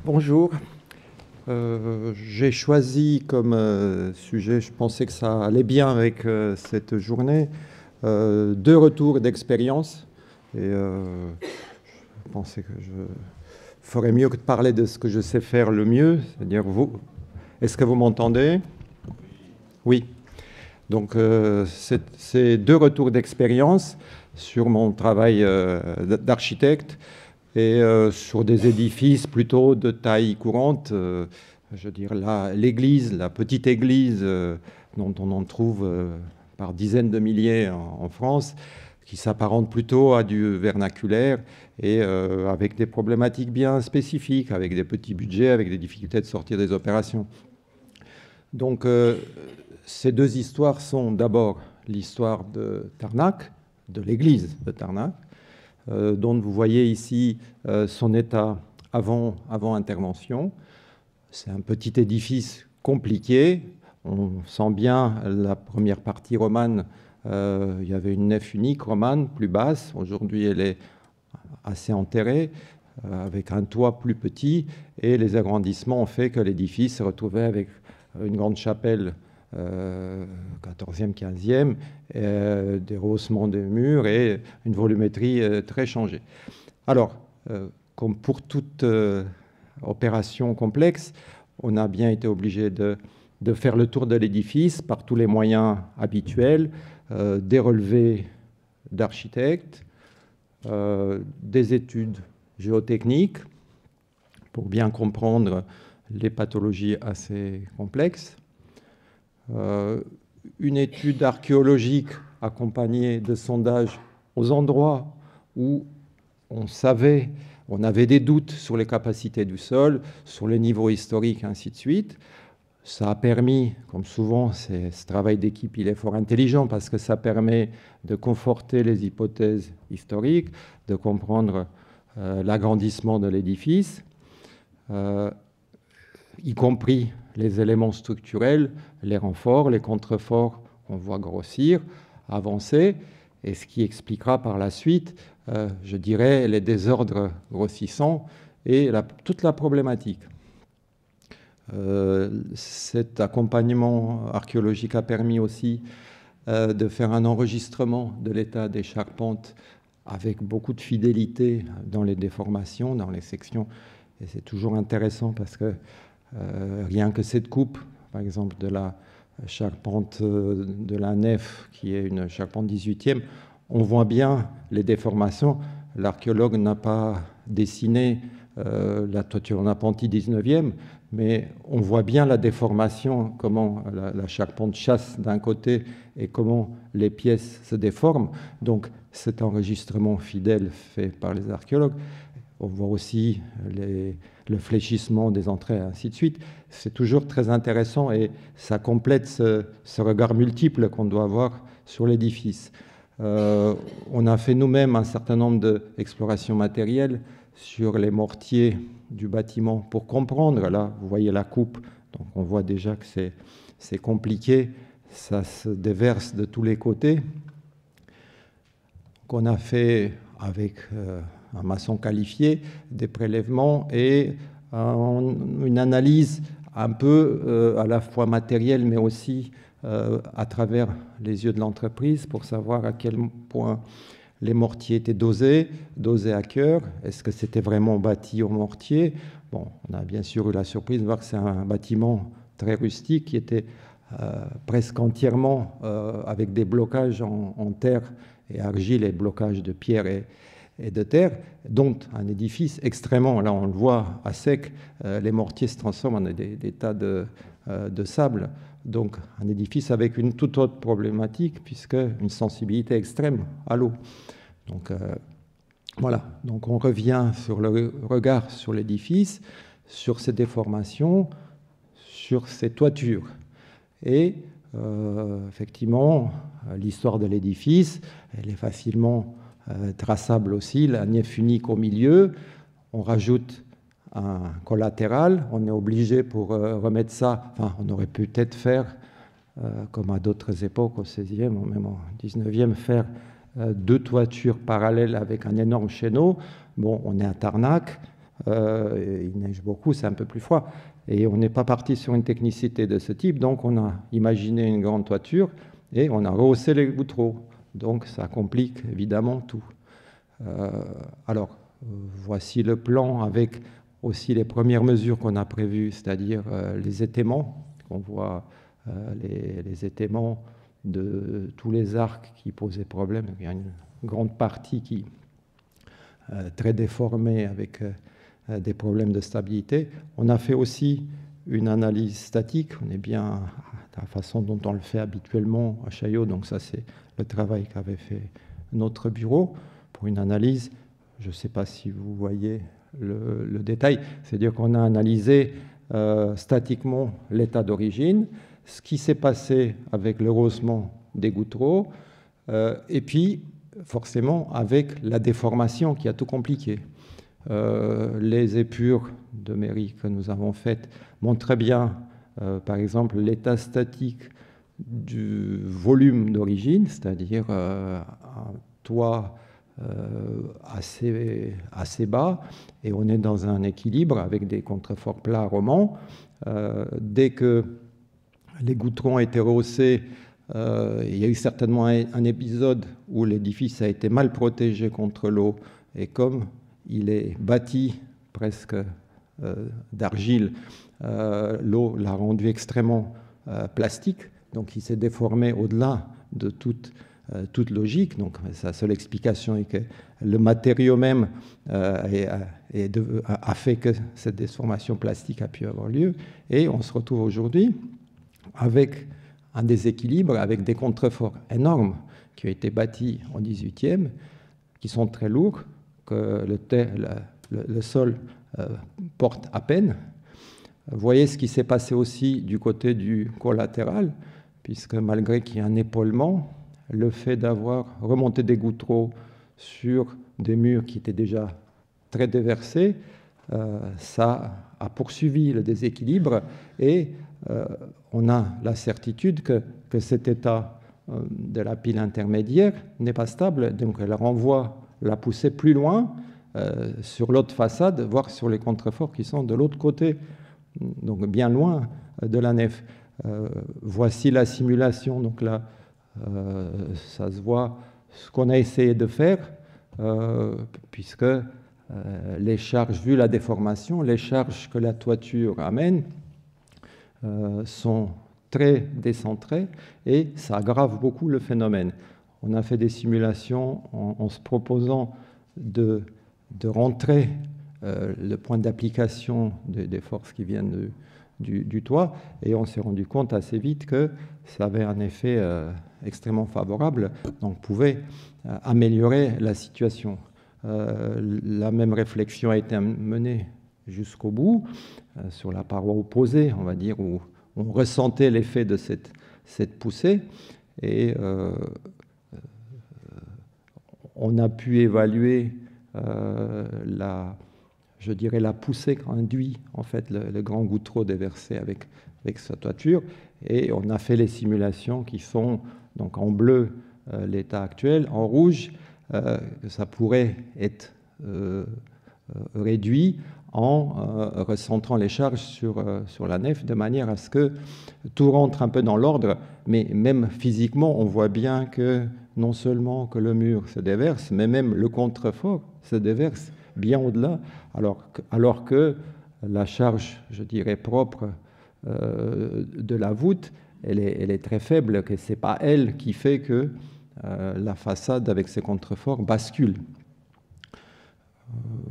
Bonjour. J'ai choisi comme sujet, je pensais que ça allait bien avec cette journée, deux retours d'expérience. Et je pensais que je ferais mieux que de parler de ce que je sais faire le mieux, c'est-à-dire vous. Est-ce que vous m'entendez? Oui. Donc, c'est deux retours d'expérience sur mon travail d'architecte et sur des édifices plutôt de taille courante. Je veux dire, l'église, la petite église dont on en trouve par dizaines de milliers en France, qui s'apparente plutôt à du vernaculaire et avec des problématiques bien spécifiques, avec des petits budgets, avec des difficultés de sortir des opérations. Donc, ces deux histoires sont d'abord l'histoire de Tarnac, de l'église de Tarnac, dont vous voyez ici son état avant intervention. C'est un petit édifice compliqué. On sent bien la première partie romane. Il y avait une nef unique romane, plus basse. Aujourd'hui, elle est assez enterrée, avec un toit plus petit. Et les agrandissements ont fait que l'édifice se retrouvait avec une grande chapelle 14e, 15e, des rehaussements des murs et une volumétrie très changée. Alors, comme pour toute opération complexe, on a bien été obligé de faire le tour de l'édifice par tous les moyens habituels, des relevés d'architectes, des études géotechniques pour bien comprendre les pathologies assez complexes, une étude archéologique accompagnée de sondages aux endroits où on savait, on avait des doutes sur les capacités du sol, sur les niveaux historiques, ainsi de suite. Ça a permis, comme souvent, ce travail d'équipe, il est fort intelligent parce que ça permet de conforter les hypothèses historiques, de comprendre l'agrandissement de l'édifice, y compris les éléments structurels, les renforts, les contreforts qu'on voit grossir, avancer, et ce qui expliquera par la suite, je dirais, les désordres grossissants et toute la problématique. Cet accompagnement archéologique a permis aussi de faire un enregistrement de l'état des charpentes avec beaucoup de fidélité dans les déformations, dans les sections, et c'est toujours intéressant parce que rien que cette coupe, par exemple, de la charpente de la nef, qui est une charpente 18e, on voit bien les déformations. L'archéologue n'a pas dessiné la toiture en appentis 19e, mais on voit bien la déformation, comment la charpente chasse d'un côté et comment les pièces se déforment. Donc cet enregistrement fidèle fait par les archéologues. On voit aussi le fléchissement des entrées, ainsi de suite. C'est toujours très intéressant et ça complète ce regard multiple qu'on doit avoir sur l'édifice. On a fait nous-mêmes un certain nombre d'explorations matérielles sur les mortiers du bâtiment pour comprendre. Là, vous voyez la coupe, donc on voit déjà que c'est compliqué, ça se déverse de tous les côtés. Qu'on a fait avec un maçon qualifié, des prélèvements et une analyse un peu à la fois matérielle, mais aussi à travers les yeux de l'entreprise pour savoir à quel point les mortiers étaient dosés à cœur. Est-ce que c'était vraiment bâti au mortier? Bon, on a bien sûr eu la surprise de voir que c'est un bâtiment très rustique qui était presque entièrement avec des blocages en terre et argile et blocages de pierre et de terre, dont un édifice extrêmement, là on le voit à sec, les mortiers se transforment en des tas de sable. Donc un édifice avec une toute autre problématique, puisque une sensibilité extrême à l'eau. Donc voilà, donc on revient sur le regard sur l'édifice, sur ses déformations, sur ses toitures. Et effectivement, l'histoire de l'édifice, elle est facilement traçable aussi, la nef unique au milieu. On rajoute un collatéral, on est obligé pour remettre ça, enfin on aurait pu peut-être faire, comme à d'autres époques, au XVIe ou même au XIXe, faire deux toitures parallèles avec un énorme chéneau. Bon, on est à Tarnac, Il neige beaucoup, c'est un peu plus froid. Et on n'est pas parti sur une technicité de ce type, donc on a imaginé une grande toiture et on a rehaussé les goutteaux. Donc ça complique évidemment tout. Alors, voici le plan avec aussi les premières mesures qu'on a prévues, c'est-à-dire les étaiements. On voit les étaiements de tous les arcs qui posaient problème. Il y a une grande partie qui est très déformée avec des problèmes de stabilité. On a fait aussi une analyse statique. On est bien de la façon dont on le fait habituellement à Chaillot. Donc ça, c'est le travail qu'avait fait notre bureau pour une analyse. Je ne sais pas si vous voyez le détail. C'est-à-dire qu'on a analysé statiquement l'état d'origine, ce qui s'est passé avec le rehaussement des goutteaux, et puis forcément avec la déformation qui a tout compliqué. Les épures de mairie que nous avons faites montrent très bien, par exemple, l'état statique du volume d'origine, c'est-à-dire un toit assez bas, et on est dans un équilibre avec des contreforts plats romans. Dès que les goutterons ont été rehaussés, il y a eu certainement un épisode où l'édifice a été mal protégé contre l'eau, et comme il est bâti presque d'argile, l'eau l'a rendu extrêmement plastique, donc il s'est déformé au-delà de toute logique. Donc sa seule explication est que le matériau même a fait que cette déformation plastique a pu avoir lieu, et on se retrouve aujourd'hui avec un déséquilibre, avec des contreforts énormes qui ont été bâtis en 18e, qui sont très lourds, que le sol porte à peine. Vous voyez ce qui s'est passé aussi du côté du collatéral, puisque malgré qu'il y ait un épaulement, le fait d'avoir remonté des goutteaux sur des murs qui étaient déjà très déversés, ça a poursuivi le déséquilibre, et on a la certitude que cet état de la pile intermédiaire n'est pas stable, donc elle renvoie la poussée plus loin sur l'autre façade, voire sur les contreforts qui sont de l'autre côté, donc bien loin de la nef. Voici la simulation, donc là, ça se voit ce qu'on a essayé de faire, puisque les charges, vu la déformation, les charges que la toiture amène sont très décentrées, et ça aggrave beaucoup le phénomène. On a fait des simulations en se proposant de rentrer le point d'application des forces qui viennent du toit, et on s'est rendu compte assez vite que ça avait un effet extrêmement favorable, donc pouvait améliorer la situation. La même réflexion a été menée jusqu'au bout, sur la paroi opposée, on va dire, où on ressentait l'effet de cette poussée, et on a pu évaluer la poussée qu'induit en fait le grand gouttereau déversé avec sa toiture, et on a fait les simulations qui sont donc en bleu l'état actuel, en rouge que ça pourrait être réduit en recentrant les charges sur la nef, de manière à ce que tout rentre un peu dans l'ordre, mais même physiquement, on voit bien que non seulement que le mur se déverse, mais même le contrefort se déverse bien au-delà, alors que la charge, je dirais, propre de la voûte, elle est très faible, que ce n'est pas elle qui fait que la façade avec ses contreforts bascule.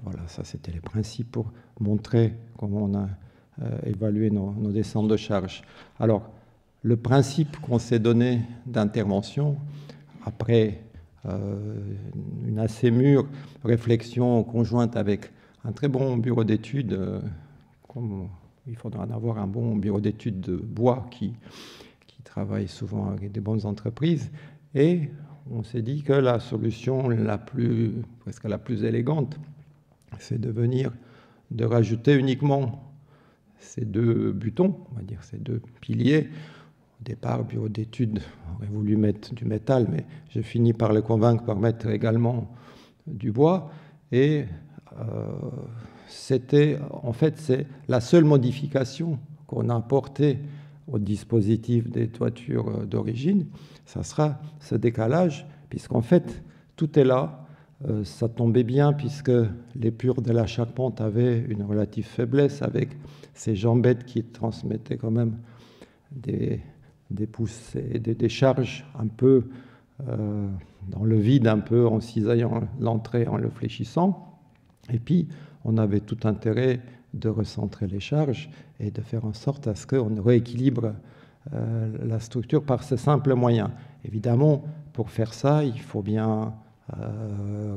Voilà, ça c'était les principes pour montrer comment on a évalué nos descentes de charge. Alors, le principe qu'on s'est donné d'intervention, après une assez mûre réflexion conjointe avec un très bon bureau d'études, comme il faudra en avoir un bon bureau d'études de bois qui travaille souvent avec des bonnes entreprises, et on s'est dit que la solution presque la plus élégante, c'est de rajouter uniquement ces deux butons, on va dire ces deux piliers. Au départ, le bureau d'études aurait voulu mettre du métal, mais j'ai fini par le convaincre par mettre également du bois, et en fait, c'est la seule modification qu'on a apportée au dispositif des toitures d'origine, ça sera ce décalage, puisqu'en fait, tout est là. Ça tombait bien puisque l'épure de la charpente avait une relative faiblesse avec ces jambettes qui transmettaient quand même des poussées, des charges un peu dans le vide, un peu en cisaillant l'entrée, en le fléchissant. Et puis, on avait tout intérêt de recentrer les charges et de faire en sorte à ce qu'on rééquilibre la structure par ce simple moyen. Évidemment, pour faire ça, il faut bien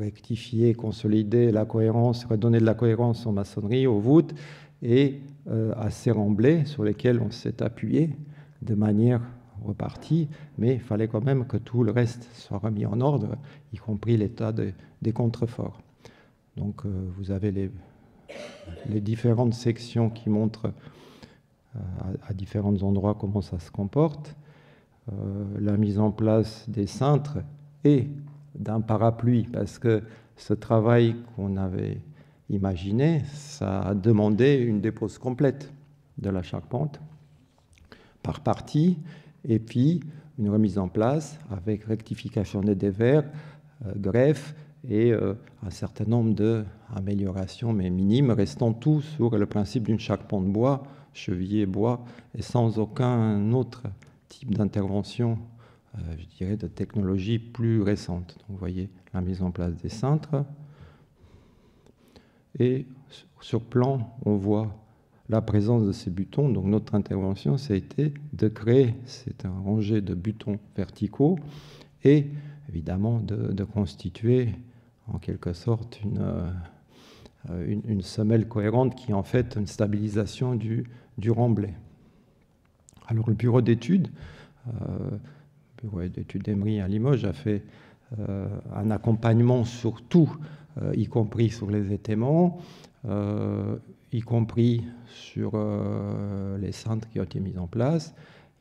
rectifier, consolider la cohérence, redonner de la cohérence aux maçonneries, aux voûtes et à ces remblais sur lesquels on s'est appuyé de manière repartie, mais il fallait quand même que tout le reste soit remis en ordre, y compris l'état des contreforts. Donc vous avez les différentes sections qui montrent à différents endroits comment ça se comporte, la mise en place des cintres et d'un parapluie, parce que ce travail qu'on avait imaginé, ça a demandé une dépose complète de la charpente par partie, et puis une remise en place avec rectification des dévers, greffe et un certain nombre d'améliorations, mais minimes, restant tout sur le principe d'une charpente bois, chevillé bois, et sans aucun autre type d'intervention, je dirais, de technologie plus récente. Donc, vous voyez la mise en place des cintres. Et sur plan, on voit la présence de ces butons. Donc, notre intervention, ça a été de créer cette rangée de butons verticaux et, évidemment, de constituer, en quelque sorte, une semelle cohérente qui est en fait une stabilisation du remblai. Alors, le bureau d'études d'Emery à Limoges a fait un accompagnement sur tout, y compris sur les étaiements, y compris sur les cintres qui ont été mis en place.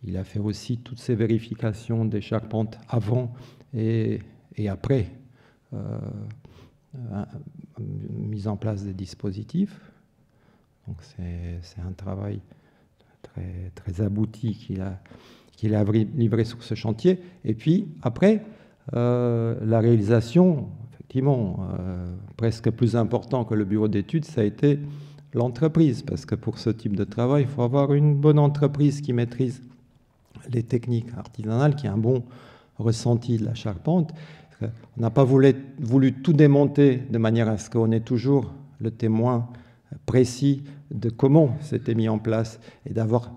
Il a fait aussi toutes ces vérifications des charpentes avant et après mise en place des dispositifs. Donc c'est un travail très, très abouti qu'il a livré sur ce chantier. Et puis, après, la réalisation, effectivement, presque plus important que le bureau d'études, ça a été l'entreprise. Parce que pour ce type de travail, il faut avoir une bonne entreprise qui maîtrise les techniques artisanales, qui a un bon ressenti de la charpente. On n'a pas voulu tout démonter de manière à ce qu'on ait toujours le témoin précis de comment c'était mis en place et d'avoir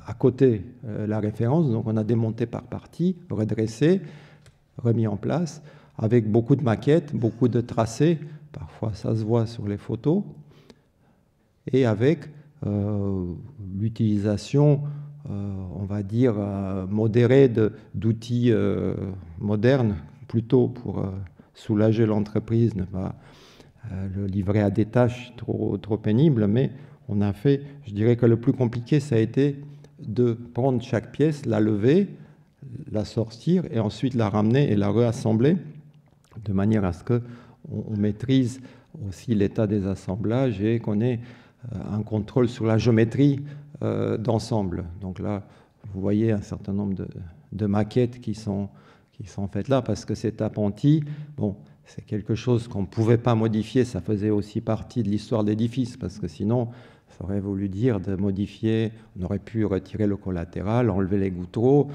à côté la référence. Donc on a démonté par partie, redressé, remis en place, avec beaucoup de maquettes, beaucoup de tracés, parfois ça se voit sur les photos, et avec l'utilisation, on va dire, modérée d'outils modernes, plutôt pour soulager l'entreprise, ne pas le livrer à des tâches trop pénibles, mais on a fait, je dirais que le plus compliqué, ça a été de prendre chaque pièce, la lever, la sortir et ensuite la ramener et la réassembler de manière à ce qu'on maîtrise aussi l'état des assemblages et qu'on ait un contrôle sur la géométrie d'ensemble. Donc là, vous voyez un certain nombre de maquettes qui sont faites là parce que cet appentis, bon, c'est quelque chose qu'on ne pouvait pas modifier, ça faisait aussi partie de l'histoire de l'édifice, parce que sinon, ça aurait voulu dire de modifier, on aurait pu retirer le collatéral, enlever les gouttereaux,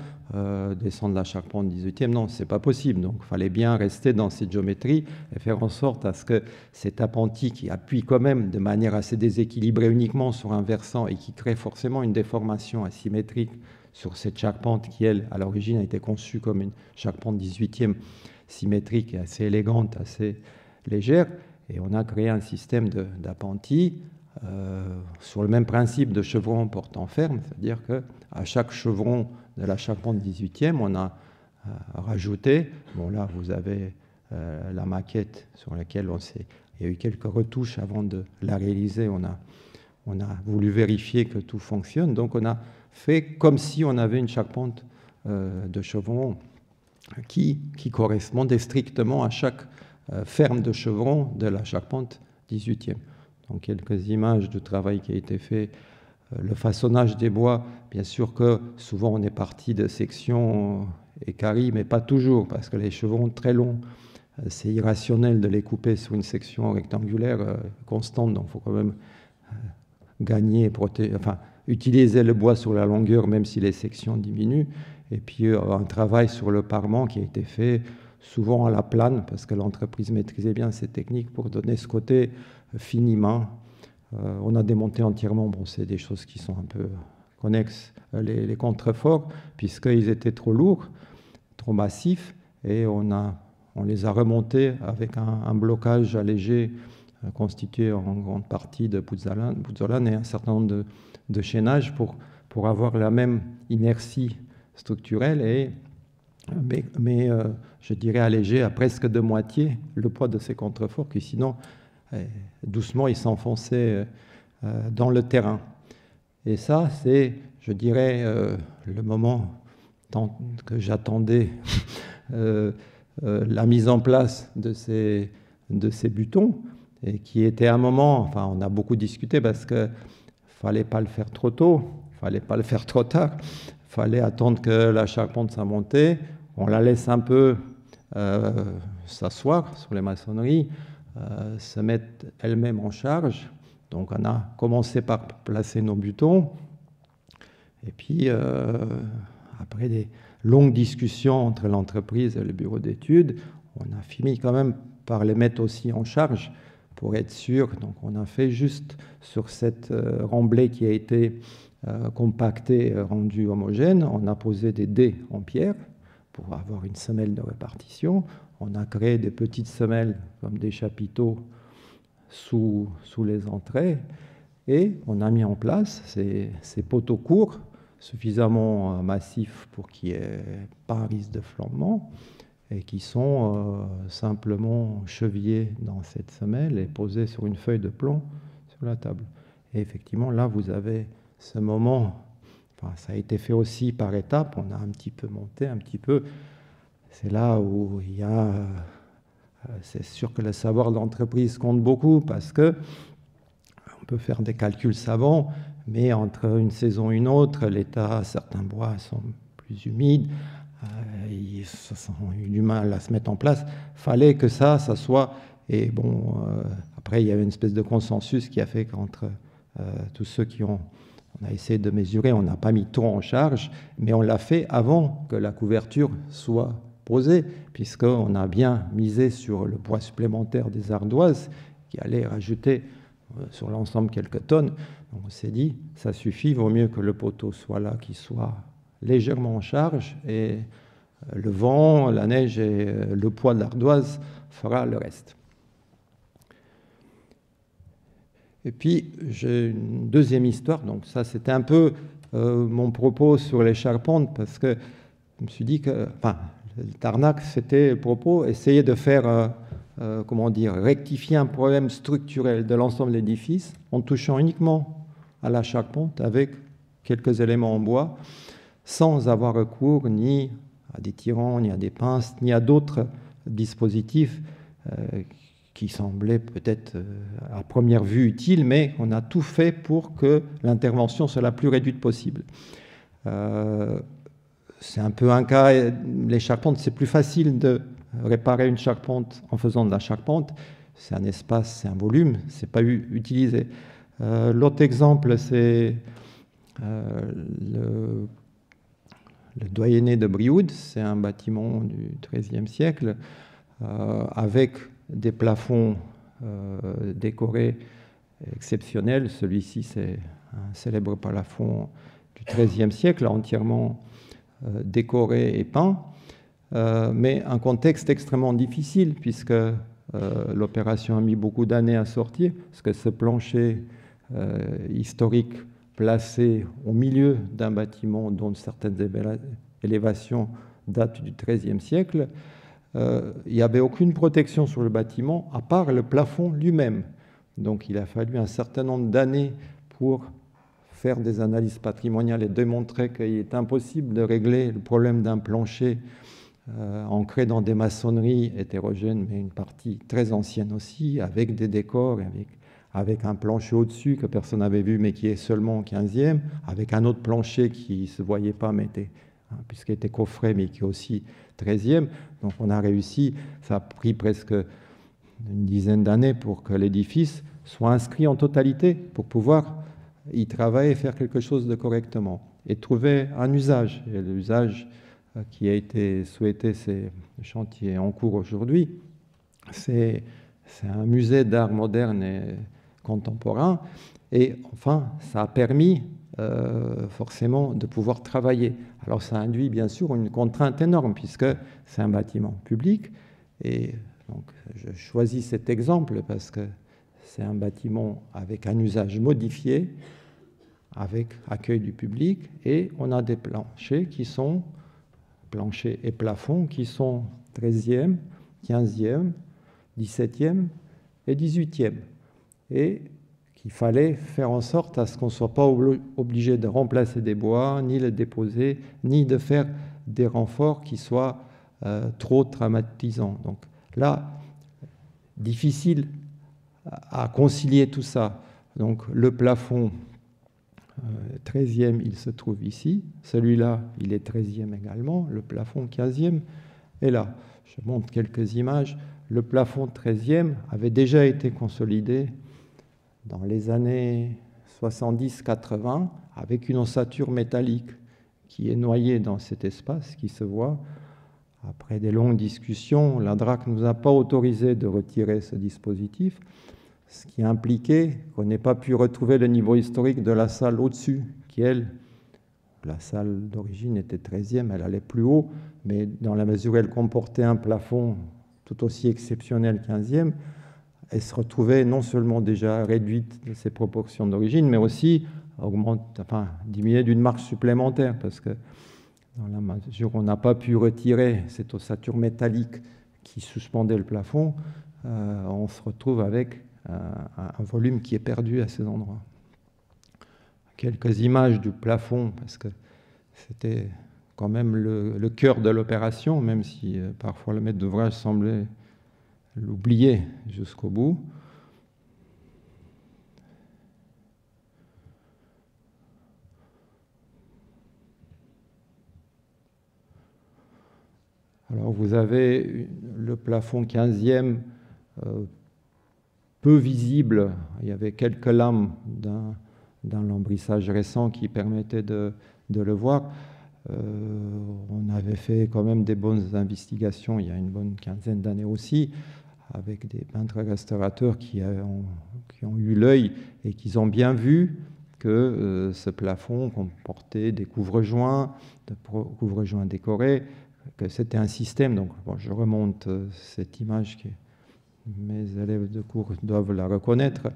descendre la charpente 18e, non, c'est pas possible. Donc, il fallait bien rester dans cette géométrie et faire en sorte à ce que cet appentis qui appuie quand même de manière assez déséquilibrée uniquement sur un versant et qui crée forcément une déformation asymétrique sur cette charpente qui, elle, à l'origine, a été conçue comme une charpente 18e, symétrique et assez élégante, assez légère, et on a créé un système d'appentis sur le même principe de chevron portant ferme, c'est-à-dire qu'à chaque chevron de la charpente 18e, on a rajouté, bon là vous avez la maquette sur laquelle il y a eu quelques retouches avant de la réaliser, on a voulu vérifier que tout fonctionne, donc on a fait comme si on avait une charpente de chevron qui correspondait strictement à chaque ferme de chevron de la charpente 18e. donc quelques images du travail qui a été fait. Le façonnage des bois, bien sûr que souvent on est parti de sections équarries, mais pas toujours, parce que les chevaux sont très longs. C'est irrationnel de les couper sur une section rectangulaire constante, donc il faut quand même gagner, enfin, utiliser le bois sur la longueur, même si les sections diminuent. Et puis un travail sur le parement qui a été fait souvent à la plane, parce que l'entreprise maîtrisait bien ces techniques pour donner ce côté finiment. On a démonté entièrement, bon, c'est des choses qui sont un peu connexes, les contreforts, puisqu'ils étaient trop lourds, trop massifs, et on les a remontés avec un blocage allégé constitué en grande partie de puzzolane et un certain nombre de chaînages pour avoir la même inertie structurelle, mais je dirais allégé à presque de moitié le poids de ces contreforts qui sinon, doucement, ils s'enfonçaient dans le terrain. Et ça, c'est, je dirais, le moment que j'attendais la mise en place de ces butons, et qui était un moment, enfin on a beaucoup discuté parce qu'il ne fallait pas le faire trop tôt, il ne fallait pas le faire trop tard, il fallait attendre que la charpente soit montée, on la laisse un peu s'asseoir sur les maçonneries, se mettre elle-même en charge. Donc on a commencé par placer nos butons, et puis après des longues discussions entre l'entreprise et le bureau d'études, on a fini quand même par les mettre aussi en charge pour être sûr. Donc on a fait juste sur cette remblai qui a été compactée, rendue homogène, on a posé des dés en pierre pour avoir une semelle de répartition. On a créé des petites semelles comme des chapiteaux sous les entrées, et on a mis en place ces poteaux courts suffisamment massifs pour qu'il n'y ait pas un risque de flambement, et qui sont simplement chevillés dans cette semelle et posés sur une feuille de plomb sur la table. Et effectivement, là, vous avez ce moment, enfin, ça a été fait aussi par étapes, on a un petit peu monté, un petit peu. C'est là où il y a... c'est sûr que le savoir d'entreprise compte beaucoup, parce que on peut faire des calculs savants, mais entre une saison et une autre, certains bois sont plus humides, ils ont eu du mal à se mettre en place. Fallait que ça soit... Et bon, après, il y avait une espèce de consensus qui a fait qu'entre tous ceux qui ont... On a essayé de mesurer, on n'a pas mis tout en charge, mais on l'a fait avant que la couverture soit posée, puisqu'on a bien misé sur le poids supplémentaire des ardoises, qui allait rajouter sur l'ensemble quelques tonnes. Donc on s'est dit, ça suffit, vaut mieux que le poteau soit là, qu'il soit légèrement en charge, et le vent, la neige et le poids de l'ardoise fera le reste. Et puis, j'ai une deuxième histoire. Donc ça, c'était un peu mon propos sur les charpentes, parce que je me suis dit que, enfin, le Tarnac, c'était le propos, essayer de faire, comment dire, rectifier un problème structurel de l'ensemble de l'édifice en touchant uniquement à la charpente avec quelques éléments en bois, sans avoir recours ni à des tirants, ni à des pinces, ni à d'autres dispositifs qui semblaient peut-être à première vue utiles, mais on a tout fait pour que l'intervention soit la plus réduite possible. C'est un peu un cas, les charpentes, c'est plus facile de réparer une charpente en faisant de la charpente. C'est un espace, c'est un volume, c'est pas utilisé. L'autre exemple, c'est le doyenné de Brioude. C'est un bâtiment du XIIIe siècle avec des plafonds décorés exceptionnels. Celui-ci, c'est un célèbre plafond du XIIIe siècle, entièrement décoré et peint, mais un contexte extrêmement difficile, puisque l'opération a mis beaucoup d'années à sortir, parce que ce plancher historique placé au milieu d'un bâtiment dont certaines élévations datent du XIIIe siècle, il n'y avait aucune protection sur le bâtiment à part le plafond lui-même. Donc il a fallu un certain nombre d'années pour faire des analyses patrimoniales et démontrer qu'il est impossible de régler le problème d'un plancher ancré dans des maçonneries hétérogènes, mais une partie très ancienne aussi, avec des décors, avec un plancher au-dessus que personne n'avait vu, mais qui est seulement 15e, avec un autre plancher qui ne se voyait pas, mais puisqu'il était coffret, mais qui est aussi 13e. Donc on a réussi, ça a pris presque une dizaine d'années pour que l'édifice soit inscrit en totalité, pour pouvoir y travailler et faire quelque chose de correctement, et trouver un usage. Et l'usage qui a été souhaité, c'est le chantier en cours aujourd'hui, c'est un musée d'art moderne et contemporain, et enfin, ça a permis forcément de pouvoir travailler. Alors ça induit bien sûr une contrainte énorme, puisque c'est un bâtiment public, et donc je choisis cet exemple parce que c'est un bâtiment avec un usage modifié, avec accueil du public, et on a des planchers et plafonds qui sont 13e, 15e, 17e et 18e. Et qu'il fallait faire en sorte à ce qu'on ne soit pas obligé de remplacer des bois, ni les déposer, ni de faire des renforts qui soient trop traumatisants. Donc là, difficile à concilier tout ça. Donc le plafond 13e, il se trouve ici. Celui-là, il est 13e également. Le plafond 15e est là. Je montre quelques images. Le plafond 13e avait déjà été consolidé dans les années 70-80 avec une ossature métallique qui est noyée dans cet espace qui se voit. Après des longues discussions, la DRAC ne nous a pas autorisé de retirer ce dispositif, ce qui impliquait qu'on n'ait pas pu retrouver le niveau historique de la salle au-dessus, qui, elle, la salle d'origine était 13e, elle allait plus haut, mais dans la mesure où elle comportait un plafond tout aussi exceptionnel 15e, elle se retrouvait non seulement déjà réduite de ses proportions d'origine, mais aussi diminuée d'une marge supplémentaire, parce que dans la mesure où on n'a pas pu retirer cette ossature métallique qui suspendait le plafond, on se retrouve avec un volume qui est perdu à ces endroits. Quelques images du plafond, parce que c'était quand même le cœur de l'opération, même si parfois le maître d'ouvrage semblait l'oublier jusqu'au bout. Alors vous avez le plafond 15e peu visible. Il y avait quelques lames d'un lambrissage récent qui permettaient de le voir. On avait fait quand même des bonnes investigations il y a une bonne quinzaine d'années aussi, avec des peintres restaurateurs qui ont eu l'œil et qui ont bien vu que ce plafond comportait des couvre-joints décorés, que c'était un système. Donc bon, je remonte cette image que mes élèves de cours doivent la reconnaître.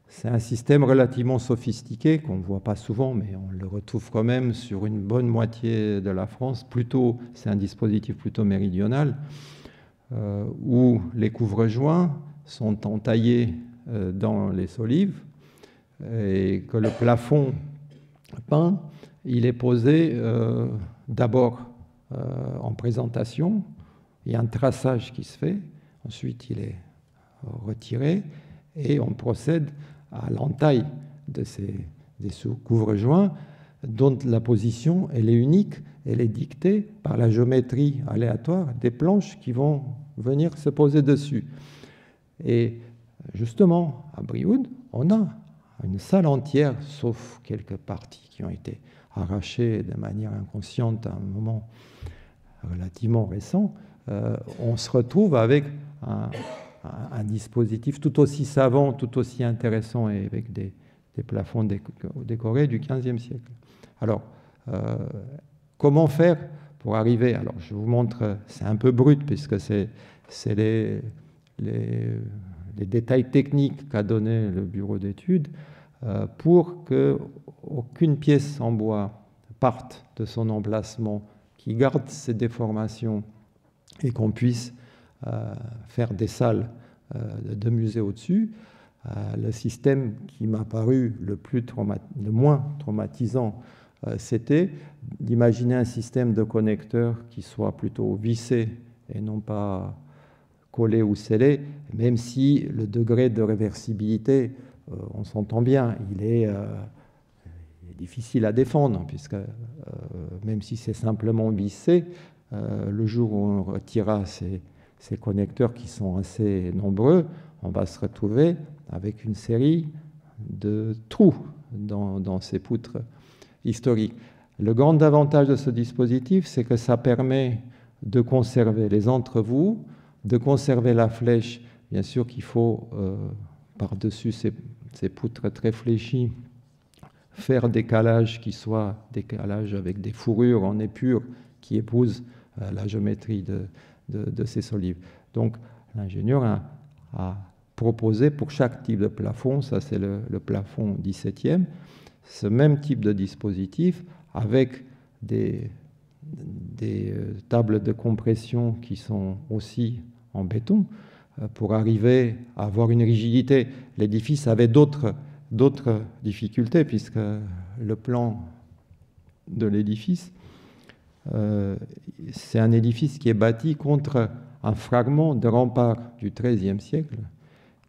C'est un système relativement sophistiqué qu'on ne voit pas souvent, mais on le retrouve quand même sur une bonne moitié de la France. C'est un dispositif plutôt méridional, où les couvre-joints sont entaillés dans les solives et que le plafond peint, il est posé d'abord en présentation. Il y a un traçage qui se fait, ensuite il est retiré et on procède à l'entaille des couvre-joints, dont la position, elle est unique, elle est dictée par la géométrie aléatoire des planches qui vont venir se poser dessus. Et justement, à Brioude, on a une salle entière, sauf quelques parties qui ont été arrachées de manière inconsciente à un moment relativement récent. On se retrouve avec un dispositif tout aussi savant, tout aussi intéressant, et avec des plafonds décorés du XVe siècle. Alors, comment faire pour arriver? Alors, je vous montre, c'est un peu brut, puisque c'est les détails techniques qu'a donné le bureau d'études, pour qu'aucune pièce en bois parte de son emplacement, qui garde ses déformations, et qu'on puisse faire des salles de musée au-dessus. Le système qui m'a paru le moins traumatisant, c'était d'imaginer un système de connecteurs qui soit plutôt vissé et non pas collé ou scellé, même si le degré de réversibilité on s'entend bien, il est difficile à défendre, puisque même si c'est simplement vissé, le jour où on retirera ces connecteurs qui sont assez nombreux, on va se retrouver avec une série de trous dans ces poutres historiques. Le grand avantage de ce dispositif, c'est que ça permet de conserver les entrevous, de conserver la flèche. Bien sûr qu'il faut, par-dessus ces poutres très fléchies, faire des calages qui soient des calages avec des fourrures en épure qui épousent la géométrie de ces solives. Donc l'ingénieur a proposé pour chaque type de plafond, ça c'est le plafond 17e, ce même type de dispositif avec des tables de compression qui sont aussi en béton pour arriver à avoir une rigidité. L'édifice avait d'autres difficultés puisque le plan de l'édifice, c'est un édifice qui est bâti contre un fragment de rempart du XIIIe siècle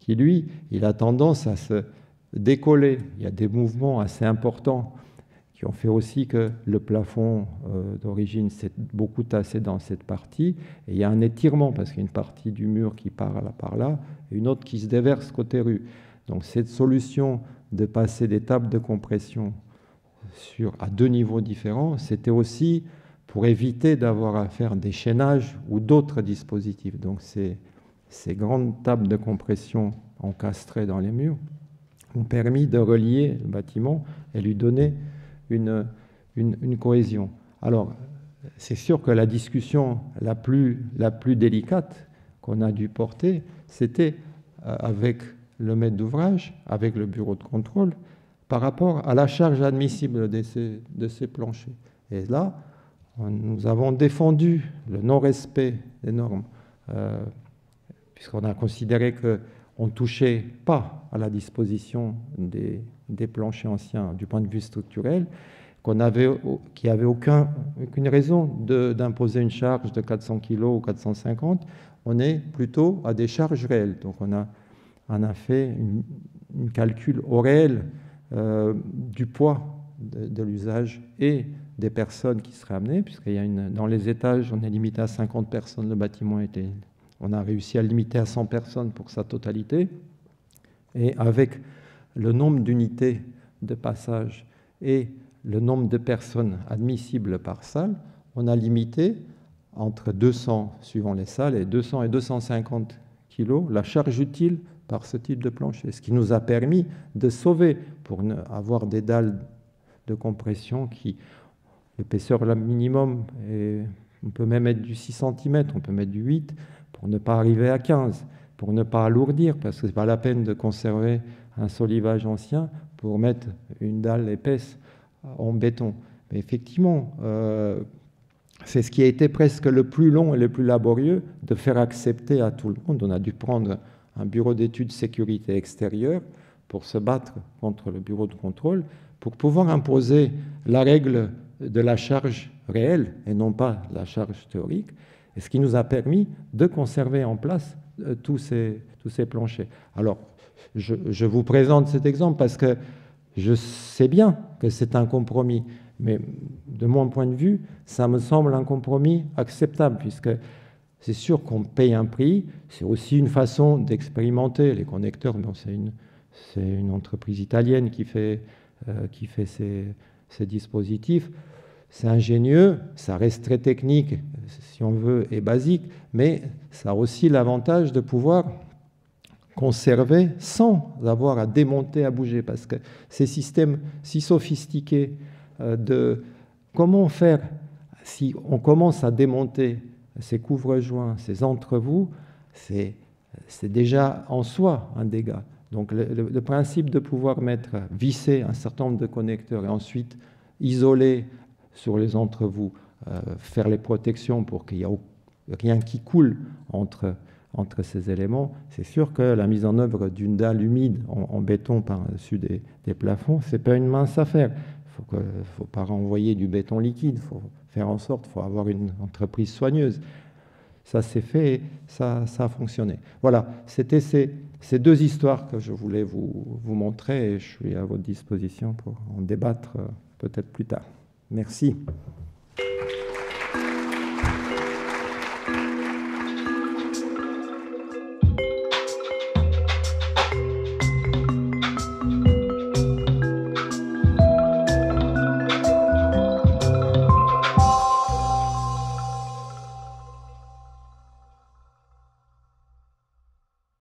qui, lui, il a tendance à se décoller. Il y a des mouvements assez importants qui ont fait aussi que le plafond d'origine s'est beaucoup tassé dans cette partie. Et il y a un étirement parce qu'il y a une partie du mur qui part par là et une autre qui se déverse côté rue. Donc cette solution de passer des tables de compression à deux niveaux différents, c'était aussi pour éviter d'avoir à faire des chaînages ou d'autres dispositifs. Donc ces grandes tables de compression encastrées dans les murs ont permis de relier le bâtiment et lui donner une cohésion. Alors, c'est sûr que la discussion la plus délicate qu'on a dû porter, c'était avec le maître d'ouvrage, avec le bureau de contrôle, par rapport à la charge admissible de ces planchers. Et là, nous avons défendu le non-respect des normes, puisqu'on a considéré qu'on ne touchait pas à la disposition des planchers anciens du point de vue structurel, qu'il n'y avait aucune raison d'imposer une charge de 400 kg ou 450. On est plutôt à des charges réelles. Donc on a fait un calcul au réel du poids de l'usage et des personnes qui seraient amenées, puisqu'il y a dans les étages, on est limité à 50 personnes, le bâtiment on a réussi à le limiter à 100 personnes pour sa totalité, et avec le nombre d'unités de passage et le nombre de personnes admissibles par salle, on a limité entre 200, suivant les salles, et 200 et 250 kg la charge utile par ce type de plancher, ce qui nous a permis de sauver pour avoir des dalles de compression qui, l'épaisseur minimum, on peut même mettre du 6 cm, on peut mettre du 8 pour ne pas arriver à 15, pour ne pas alourdir, parce que ce n'est pas la peine de conserver un solivage ancien pour mettre une dalle épaisse en béton. Mais effectivement, c'est ce qui a été presque le plus long et le plus laborieux de faire accepter à tout le monde. On a dû prendre un bureau d'études sécurité extérieure pour se battre contre le bureau de contrôle, pour pouvoir imposer la règle de la charge réelle et non pas la charge théorique, et ce qui nous a permis de conserver en place tous ces planchers. Alors, je vous présente cet exemple parce que je sais bien que c'est un compromis, mais de mon point de vue, ça me semble un compromis acceptable, puisque c'est sûr qu'on paye un prix, c'est aussi une façon d'expérimenter. Les connecteurs, bon, c'est une entreprise italienne qui fait ces dispositifs. C'est ingénieux, ça reste très technique, si on veut, et basique, mais ça a aussi l'avantage de pouvoir conserver sans avoir à démonter, à bouger, parce que ces systèmes si sophistiqués de comment faire si on commence à démonter ces couvre-joints, ces entrevous, c'est déjà en soi un dégât. Donc le principe de pouvoir visser un certain nombre de connecteurs et ensuite isoler sur les entrevous, faire les protections pour qu'il n'y ait rien qui coule entre ces éléments, c'est sûr que la mise en œuvre d'une dalle humide en béton par-dessus des plafonds, ce n'est pas une mince affaire. Il ne faut pas renvoyer du béton liquide, il faut faire en sorte, il faut avoir une entreprise soigneuse. Ça s'est fait et ça a fonctionné. Voilà, c'était ces deux histoires que je voulais vous montrer et je suis à votre disposition pour en débattre peut-être plus tard. Merci.